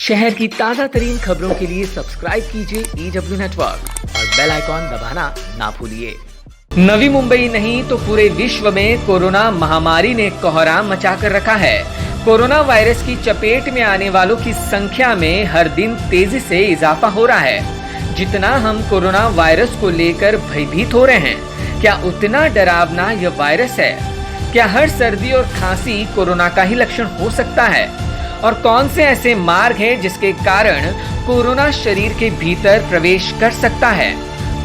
शहर की ताजा तरीन खबरों के लिए सब्सक्राइब कीजिए EW नेटवर्क और बेल आइकॉन दबाना ना भूलिए। नवी मुंबई नहीं तो पूरे विश्व में कोरोना महामारी ने कोहराम मचाकर रखा है। कोरोना वायरस की चपेट में आने वालों की संख्या में हर दिन तेजी से इजाफा हो रहा है। जितना हम कोरोना वायरस को लेकर भयभीत हो रहे हैं, क्या उतना डरावना यह वायरस है? क्या हर सर्दी और खांसी कोरोना का ही लक्षण हो सकता है? और कौन से ऐसे मार्ग हैं जिसके कारण कोरोना शरीर के भीतर प्रवेश कर सकता है?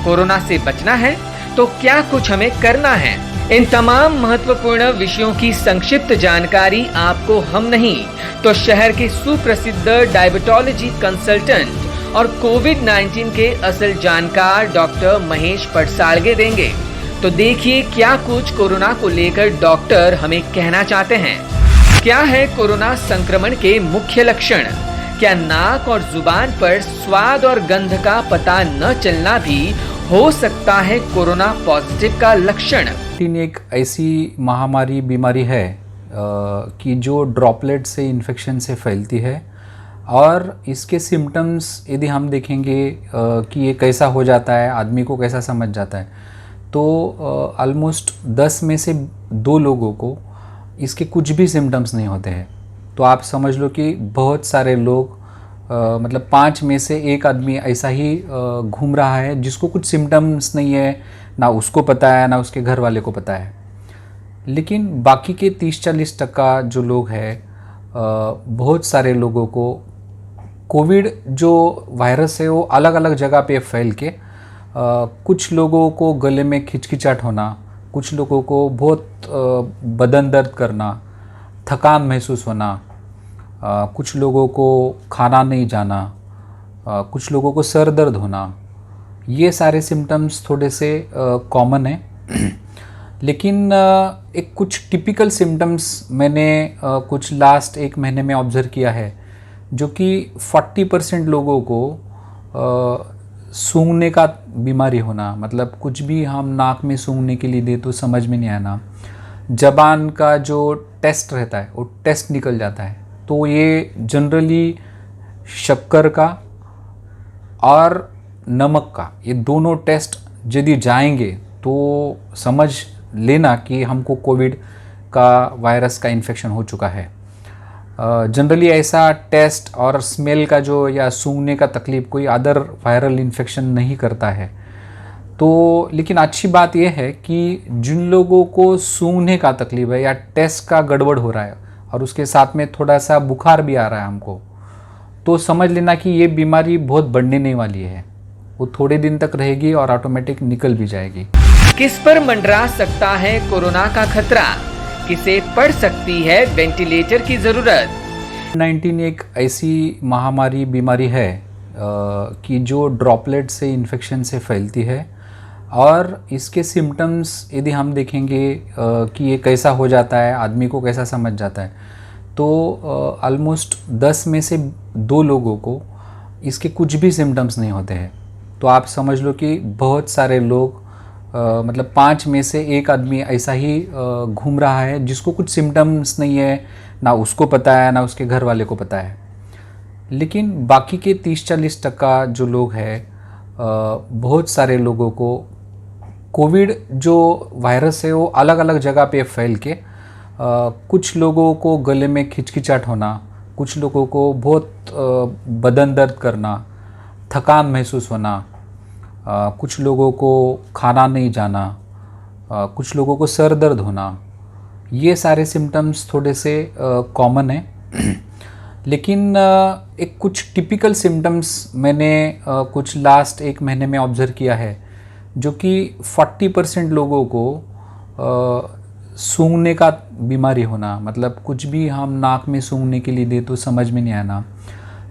कोरोना से बचना है तो क्या कुछ हमें करना है? इन तमाम महत्वपूर्ण विषयों की संक्षिप्त जानकारी आपको हम नहीं तो शहर के सुप्रसिद्ध डायबिटोलॉजी कंसल्टेंट और कोविड-19 के असल जानकार डॉक्टर महेश पटसालगे देंगे। तो देखिए क्या कुछ कोरोना को लेकर डॉक्टर हमें कहना चाहते हैं। क्या है कोरोना संक्रमण के मुख्य लक्षण? क्या नाक और जुबान पर स्वाद और गंध का पता न चलना भी हो सकता है कोरोना पॉजिटिव का लक्षण? एक ऐसी महामारी बीमारी है कि जो ड्रॉपलेट से इन्फेक्शन से फैलती है और इसके सिम्टम्स यदि हम देखेंगे कि ये कैसा हो जाता है, आदमी को कैसा समझ जाता है, तो ऑलमोस्ट 10 में से 2 लोगों को इसके कुछ भी सिम्टम्स नहीं होते हैं। तो आप समझ लो कि बहुत सारे लोग मतलब 5 में से 1 आदमी ऐसा ही घूम रहा है जिसको कुछ सिम्टम्स नहीं है, ना उसको पता है ना उसके घर वाले को पता है। लेकिन बाकी के 30-40% जो लोग हैं, बहुत सारे लोगों को कोविड जो वायरस है वो अलग अलग जगह पे फैल के कुछ लोगों को गले में खिचखिचाहट होना, कुछ लोगों को बहुत बदन दर्द करना, थकान महसूस होना, कुछ लोगों को खाना नहीं जाना, कुछ लोगों को सर दर्द होना, ये सारे सिम्टम्स थोड़े से कॉमन हैं। लेकिन एक कुछ टिपिकल सिम्टम्स मैंने कुछ लास्ट 1 महीने में ऑब्ज़र्व किया है, जो कि 40% लोगों को सूंघने का बीमारी होना, मतलब कुछ भी हम नाक में सूंघने के लिए दे तो समझ में नहीं आना, ज़बान का जो टेस्ट रहता है वो टेस्ट निकल जाता है। तो ये जनरली शक्कर का और नमक का, ये दोनों टेस्ट यदि जाएंगे तो समझ लेना कि हमको कोविड का वायरस का इन्फेक्शन हो चुका है। जनरली ऐसा टेस्ट और स्मेल का जो या सूंघने का तकलीफ कोई अदर वायरल इन्फेक्शन नहीं करता है। तो लेकिन अच्छी बात यह है कि जिन लोगों को सूंघने का तकलीफ है या टेस्ट का गड़बड़ हो रहा है और उसके साथ में थोड़ा सा बुखार भी आ रहा है हमको, तो समझ लेना कि ये बीमारी बहुत बढ़ने नहीं वाली है, वो थोड़े दिन तक रहेगी और ऑटोमेटिक निकल भी जाएगी। किस पर मंडरा सकता है कोरोना का खतरा? किसे पड़ सकती है वेंटिलेटर की जरूरत? 19 एक ऐसी महामारी बीमारी है कि जो ड्रॉपलेट से इन्फेक्शन से फैलती है और इसके सिम्टम्स यदि हम देखेंगे कि ये कैसा हो जाता है, आदमी को कैसा समझ जाता है, तो ऑलमोस्ट 10 में से 2 लोगों को इसके कुछ भी सिम्टम्स नहीं होते हैं। तो आप समझ लो कि बहुत सारे लोग मतलब 5 में से 1 आदमी ऐसा ही घूम रहा है जिसको कुछ सिम्टम्स नहीं है, ना उसको पता है ना उसके घर वाले को पता है। लेकिन बाकी के 30-40% जो लोग हैं, बहुत सारे लोगों को कोविड जो वायरस है वो अलग अलग जगह पे फैल के कुछ लोगों को गले में खिचखिचाहट होना, कुछ लोगों को बहुत बदन दर्द करना, थकान महसूस होना, कुछ लोगों को खाना नहीं जाना, कुछ लोगों को सर दर्द होना, ये सारे सिम्टम्स थोड़े से कॉमन हैं। लेकिन एक कुछ टिपिकल सिम्टम्स मैंने कुछ लास्ट 1 महीने में ऑब्ज़र्व किया है, जो कि 40% लोगों को सूंघने का बीमारी होना, मतलब कुछ भी हम नाक में सूंघने के लिए दे तो समझ में नहीं आना,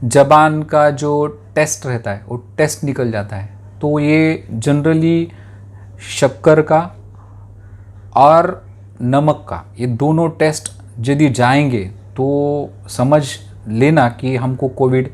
ज़बान का जो टेस्ट रहता है वो टेस्ट निकल जाता है। तो ये जनरली शक्कर का और नमक का, ये दोनों टेस्ट यदि जाएंगे तो समझ लेना कि हमको कोविड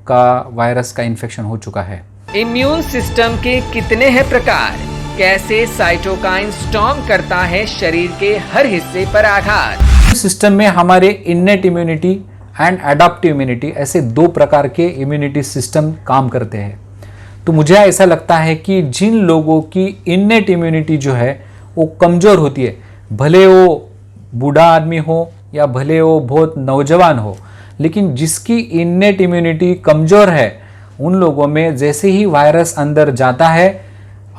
का वायरस का इन्फेक्शन हो चुका है। इम्यून सिस्टम के कितने हैं प्रकार? कैसे साइटोकाइन स्टॉर्म करता है शरीर के हर हिस्से पर आघात? सिस्टम में हमारे innate immunity and adaptive immunity, ऐसे दो प्रकार के इम्यूनिटी सिस्टम काम करते हैं। तो मुझे ऐसा लगता है कि जिन लोगों की इन्नेट इम्यूनिटी जो है वो कमज़ोर होती है, भले वो बूढ़ा आदमी हो या भले वो बहुत नौजवान हो, लेकिन जिसकी इन्नेट इम्यूनिटी कमज़ोर है, उन लोगों में जैसे ही वायरस अंदर जाता है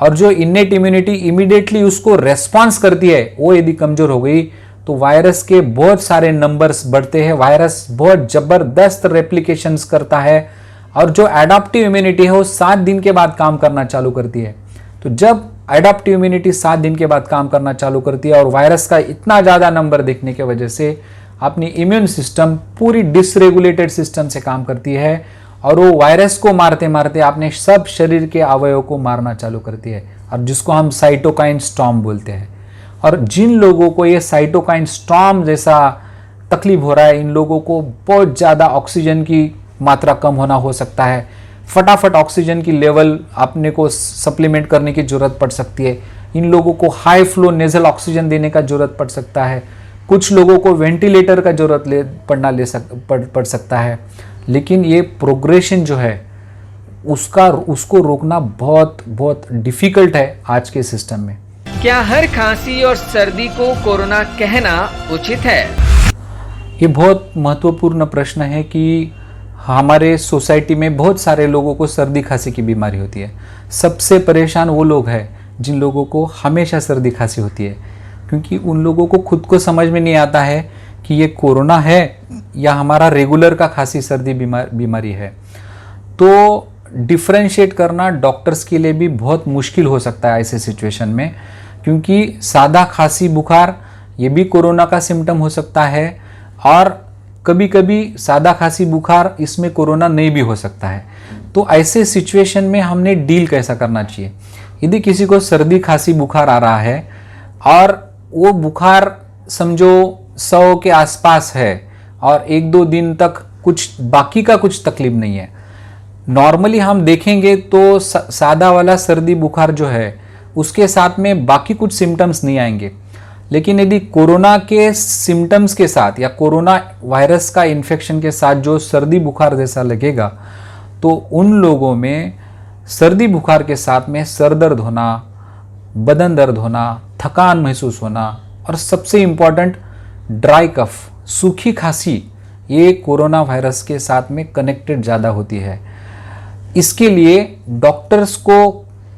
और जो इन्नेट इम्यूनिटी इमीडिएटली उसको रेस्पॉन्स करती है, वो यदि कमज़ोर हो गई तो वायरस के बहुत सारे नंबर्स बढ़ते हैं, वायरस बहुत ज़बरदस्त रेप्लिकेशंस करता है और जो एडाप्टिव इम्यूनिटी है वो 7 दिन के बाद काम करना चालू करती है। तो जब एडाप्टिव इम्यूनिटी 7 दिन के बाद काम करना चालू करती है और वायरस का इतना ज़्यादा नंबर देखने की वजह से अपनी इम्यून सिस्टम पूरी डिसरेगुलेटेड सिस्टम से काम करती है और वो वायरस को मारते मारते अपने सब शरीर के अवयवों को मारना चालू करती है, और जिसको हम साइटोकाइन स्टॉर्म बोलते हैं। और जिन लोगों को ये साइटोकाइन स्टॉर्म जैसा तकलीफ हो रहा है, इन लोगों को बहुत ज़्यादा ऑक्सीजन की मात्रा कम होना हो सकता है, फटाफट ऑक्सीजन की लेवल अपने को सप्लीमेंट करने की ज़रूरत पड़ सकती है, इन लोगों को हाई फ्लो नेजल ऑक्सीजन देने का ज़रूरत पड़ सकता है, कुछ लोगों को वेंटिलेटर का ज़रूरत पड़ सकता है। लेकिन ये प्रोग्रेशन जो है उसको रोकना बहुत बहुत डिफ़िकल्ट है आज के सिस्टम में। क्या हर खांसी और सर्दी को कोरोना कहना उचित है? ये बहुत महत्वपूर्ण प्रश्न है कि हमारे सोसाइटी में बहुत सारे लोगों को सर्दी खांसी की बीमारी होती है। सबसे परेशान वो लोग हैं जिन लोगों को हमेशा सर्दी खांसी होती है, क्योंकि उन लोगों को खुद को समझ में नहीं आता है कि ये कोरोना है या हमारा रेगुलर का खांसी सर्दी बीमारी है। तो डिफ्रेंशिएट करना डॉक्टर्स के लिए भी बहुत मुश्किल हो सकता है ऐसे सिचुएशन में, क्योंकि सादा खांसी बुखार ये भी कोरोना का सिम्टम हो सकता है और कभी कभी सादा खांसी बुखार इसमें कोरोना नहीं भी हो सकता है। तो ऐसे सिचुएशन में हमने डील कैसा करना चाहिए? यदि किसी को सर्दी खांसी बुखार आ रहा है और वो बुखार समझो 100 के आसपास है और 1-2 दिन तक बाकी का कुछ तकलीफ नहीं है, नॉर्मली हम देखेंगे तो सादा वाला सर्दी बुखार जो है उसके साथ में बाकी कुछ सिम्टम्स नहीं आएंगे। लेकिन यदि कोरोना के सिम्टम्स के साथ या कोरोना वायरस का इन्फेक्शन के साथ जो सर्दी बुखार जैसा लगेगा, तो उन लोगों में सर्दी बुखार के साथ में सर दर्द होना, बदन दर्द होना, थकान महसूस होना और सबसे इम्पॉर्टेंट ड्राई कफ, सूखी खांसी, ये कोरोना वायरस के साथ में कनेक्टेड ज़्यादा होती है। इसके लिए डॉक्टर्स को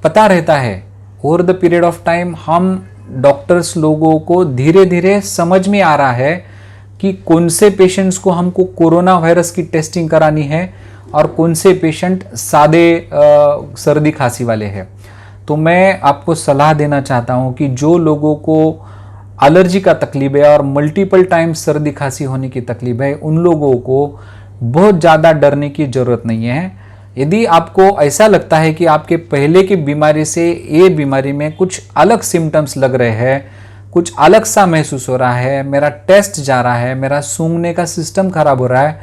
पता रहता है, over the period of time हम डॉक्टर्स लोगों को धीरे धीरे समझ में आ रहा है कि कौन से पेशेंट्स को हमको कोरोना वायरस की टेस्टिंग करानी है और कौन से पेशेंट सादे सर्दी खांसी वाले हैं। तो मैं आपको सलाह देना चाहता हूं कि जो लोगों को एलर्जी का तकलीफ है और मल्टीपल टाइम सर्दी खांसी होने की तकलीफ है, उन लोगों को बहुत ज़्यादा डरने की ज़रूरत नहीं है। यदि आपको ऐसा लगता है कि आपके पहले की बीमारी से ये बीमारी में कुछ अलग सिम्टम्स लग रहे हैं, कुछ अलग सा महसूस हो रहा है, मेरा टेस्ट जा रहा है, मेरा सूंघने का सिस्टम खराब हो रहा है,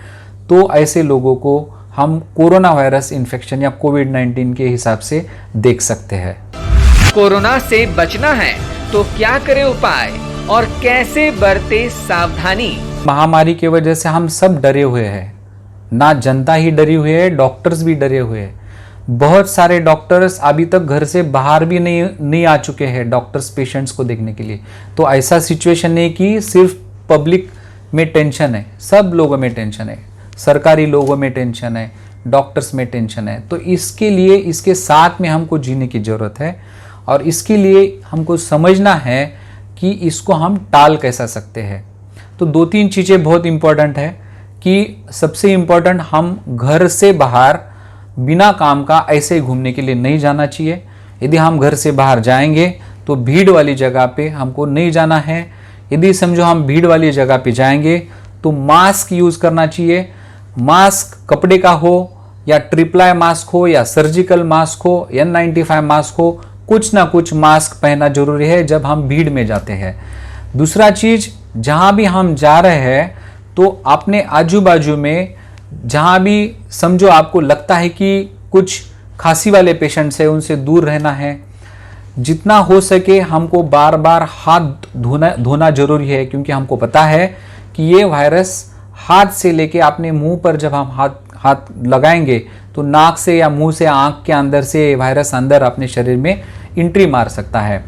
तो ऐसे लोगों को हम कोरोना वायरस इन्फेक्शन या कोविड-19 के हिसाब से देख सकते हैं। कोरोना से बचना है तो क्या करें उपाय और कैसे बरते सावधानी? महामारी की वजह से हम सब डरे हुए हैं, ना जनता ही डरी हुई है, डॉक्टर्स भी डरे हुए हैं। बहुत सारे डॉक्टर्स अभी तक घर से बाहर भी नहीं आ चुके हैं डॉक्टर्स पेशेंट्स को देखने के लिए। तो ऐसा सिचुएशन नहीं कि सिर्फ पब्लिक में टेंशन है, सब लोगों में टेंशन है, सरकारी लोगों में टेंशन है, डॉक्टर्स में टेंशन है। तो इसके लिए इसके साथ में हमको जीने की ज़रूरत है और इसके लिए हमको समझना है कि इसको हम टाल कैसा सकते हैं। तो 2-3 चीज़ें बहुत इम्पोर्टेंट है कि सबसे इम्पोर्टेंट, हम घर से बाहर बिना काम का ऐसे ही घूमने के लिए नहीं जाना चाहिए। यदि हम घर से बाहर जाएंगे तो भीड़ वाली जगह पे हमको नहीं जाना है। यदि समझो हम भीड़ वाली जगह पे जाएंगे तो मास्क यूज़ करना चाहिए। मास्क कपड़े का हो या ट्रिपल मास्क हो या सर्जिकल मास्क हो, N95 मास्क हो, कुछ ना कुछ मास्क पहनना जरूरी है जब हम भीड़ में जाते हैं। दूसरा चीज़, जहाँ भी हम जा रहे हैं तो अपने आजू बाजू में जहाँ भी समझो आपको लगता है कि कुछ खांसी वाले पेशेंट्स हैं, उनसे दूर रहना है। जितना हो सके हमको बार बार हाथ धोना जरूरी है, क्योंकि हमको पता है कि ये वायरस हाथ से लेके अपने मुंह पर जब हम हाथ लगाएंगे तो नाक से या मुंह से, आंख के अंदर से वायरस अंदर अपने शरीर में एंट्री मार सकता है।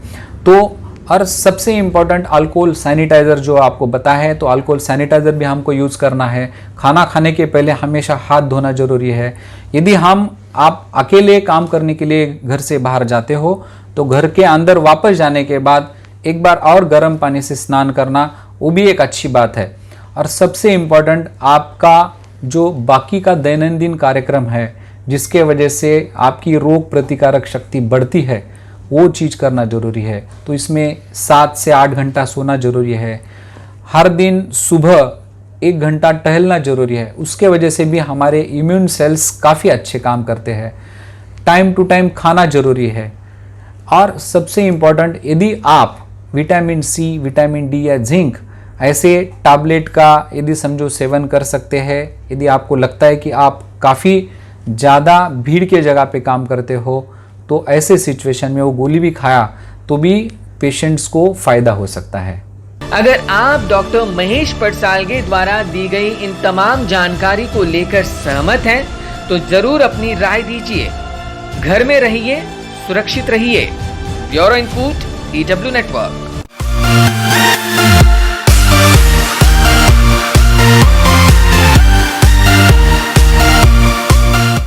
तो और सबसे इम्पॉर्टेंट अल्कोहल सैनिटाइज़र जो आपको बताया है, तो अल्कोहल सैनिटाइज़र भी हमको यूज़ करना है। खाना खाने के पहले हमेशा हाथ धोना जरूरी है। यदि आप अकेले काम करने के लिए घर से बाहर जाते हो तो घर के अंदर वापस जाने के बाद एक बार और गर्म पानी से स्नान करना, वो भी एक अच्छी बात है। और सबसे इम्पॉर्टेंट, आपका जो बाकी का दैनंदिन कार्यक्रम है जिसके वजह से आपकी रोग प्रतिकारक शक्ति बढ़ती है, वो चीज़ करना जरूरी है। तो इसमें 7 से 8 घंटा सोना जरूरी है। हर दिन सुबह 1 घंटा टहलना जरूरी है। उसके वजह से भी हमारे इम्यून सेल्स काफ़ी अच्छे काम करते हैं। टाइम टू टाइम खाना जरूरी है। और सबसे इम्पॉर्टेंट, यदि आप विटामिन सी, विटामिन डी या जिंक ऐसे टैबलेट का यदि समझो सेवन कर सकते हैं, यदि आपको लगता है कि आप काफ़ी ज़्यादा भीड़ के जगह पे काम करते हो, तो ऐसे सिचुएशन में वो गोली भी खाया तो भी पेशेंट्स को फ़ायदा हो सकता है। अगर आप डॉक्टर महेश पटसालगे द्वारा दी गई इन तमाम जानकारी को लेकर सहमत हैं तो जरूर अपनी राय दीजिए। घर में रहिए, सुरक्षित रहिए। Bureau input, DW network.